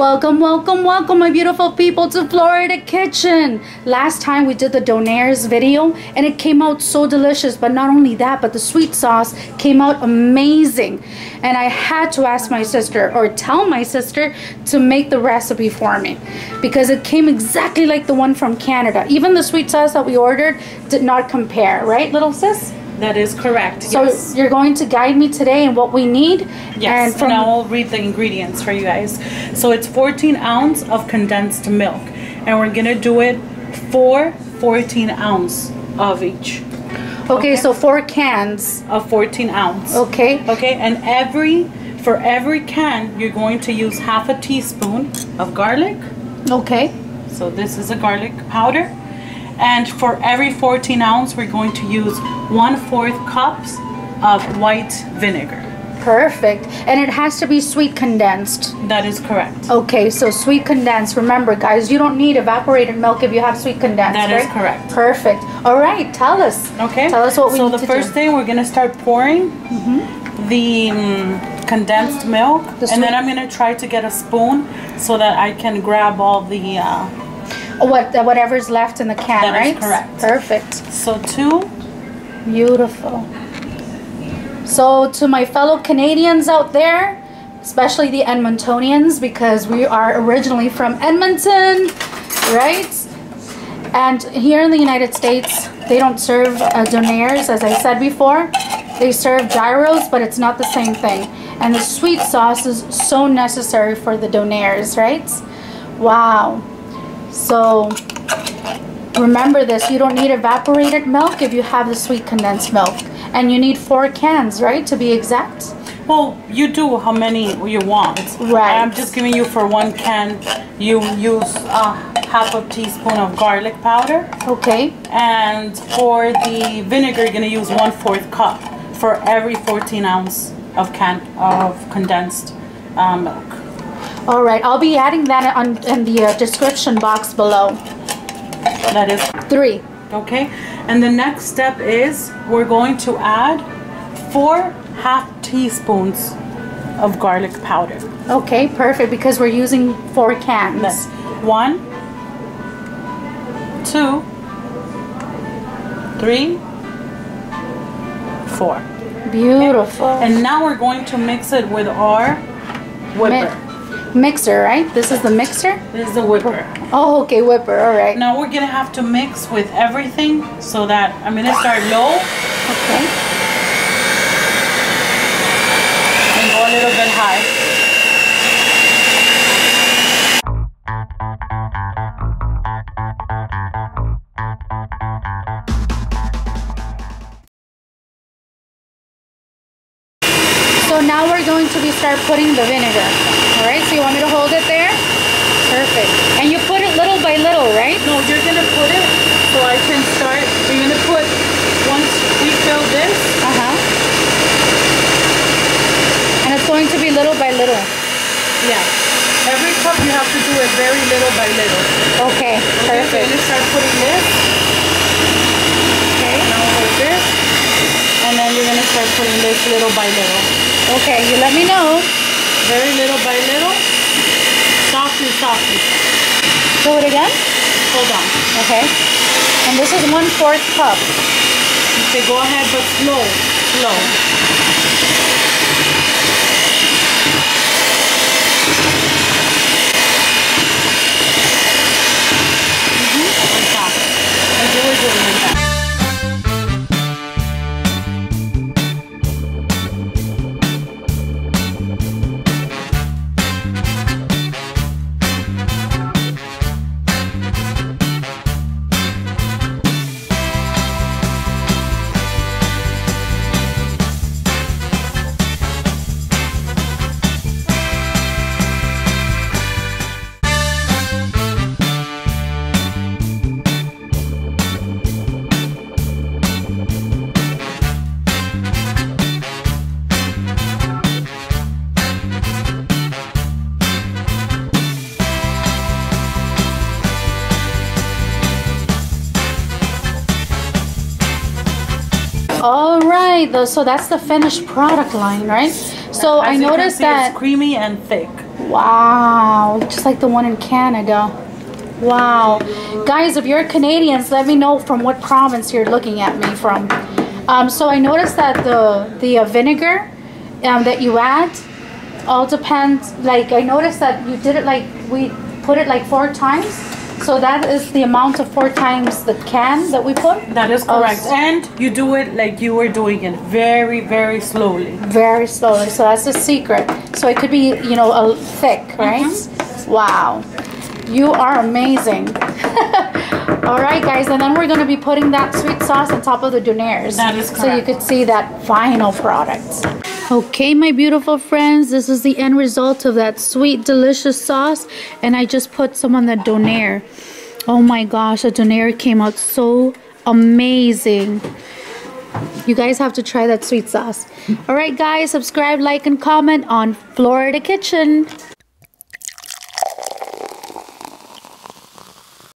Welcome, welcome, welcome, my beautiful people, to Florida Kitchen. Last time we did the Donairs video and it came out so delicious, but not only that, but the sweet sauce came out amazing. And I had to ask my sister, or tell my sister, to make the recipe for me because it came exactly like the one from Canada. Even the sweet sauce that we ordered did not compare, right, little sis? That is correct. So yes. You're going to guide me today in what we need. Yes, and I'll read the ingredients for you guys. So it's 14 ounces of condensed milk, and we're gonna do it for 14 ounces of each. Okay, so 4 cans of 14 ounce. Okay. Okay, and for every can, you're going to use half a teaspoon of garlic. Okay. So this is a garlic powder. And for every 14 ounce, we're going to use 1/4 cups of white vinegar. Perfect. And it has to be sweet condensed. That is correct. Okay, so sweet condensed. Remember, guys, you don't need evaporated milk if you have sweet condensed. That right? is correct. Perfect. All right, tell us. Okay. Tell us what we need to do. So the first thing, we're going to start pouring the condensed milk. And then I'm going to try to get a spoon so that I can grab all the... whatever's left in the can, that right? That is correct. Perfect. So 2. Beautiful. So to my fellow Canadians out there, especially the Edmontonians, because we are originally from Edmonton, right? And here in the United States, they don't serve Donairs, as I said before. They serve gyros, but it's not the same thing. And the sweet sauce is so necessary for the Donairs, right? Wow. So remember this, you don't need evaporated milk if you have the sweet condensed milk. And you need 4 cans, right, to be exact? Well, you do how many you want. Right. I'm just giving you for 1 can, you use half a teaspoon of garlic powder. Okay. And for the vinegar, you're going to use 1/4 cup for every 14 ounce of condensed milk. All right, I'll be adding that in the description box below. That is 3. Okay, and the next step is we're going to add 4 half teaspoons of garlic powder. Okay, perfect, because we're using 4 cans. That's 1, 2, 3, 4. Beautiful. Okay. And now we're going to mix it with our whipper. Mixer, right? This is the mixer? This is the whipper. Oh, okay, whipper, all right. Now we're going to have to mix with everything so that I'm going to start low. Okay. And go a little bit high. So now we're going to start putting the vinegar. All right, so you want me to hold it there? Perfect. And you put it little by little, right? No, you're going to put it so I can start. You're going to put, once we fill this. And it's going to be little by little. Yeah. Every cup you have to do it very little by little. Okay, perfect. You're going to start putting this. Okay. Now hold this. And then you're going to start putting this little by little. Okay, you let me know. Very little by little. Softly, softly. Do it again? Hold on. Okay. And this is 1/4 cup. Okay, go ahead, but slow, slow. Like that. And do it like that. All right, so that's the finished product line, right? So I noticed that it's creamy and thick. Wow, just like the one in Canada. Wow. Guys, if you're Canadians, let me know from what province you're looking at me from. So I noticed that the vinegar that you add all depends. Like I noticed that you did it like we put it like 4 times. So that is the amount of 4 times the can that we put? That is correct. And you do it like you were doing it, very, very slowly. Very slowly. So that's the secret. So it could be, you know, thick, right? Wow. You are amazing. All right, guys. And then we're going to be putting that sweet sauce on top of the Donairs. That is correct. So you could see that final product. Okay, my beautiful friends, this is the end result of that sweet, delicious sauce. And I just put some on the Donair. Oh my gosh, the Donair came out so amazing. You guys have to try that sweet sauce. All right, guys, subscribe, like, and comment on Florida Kitchen.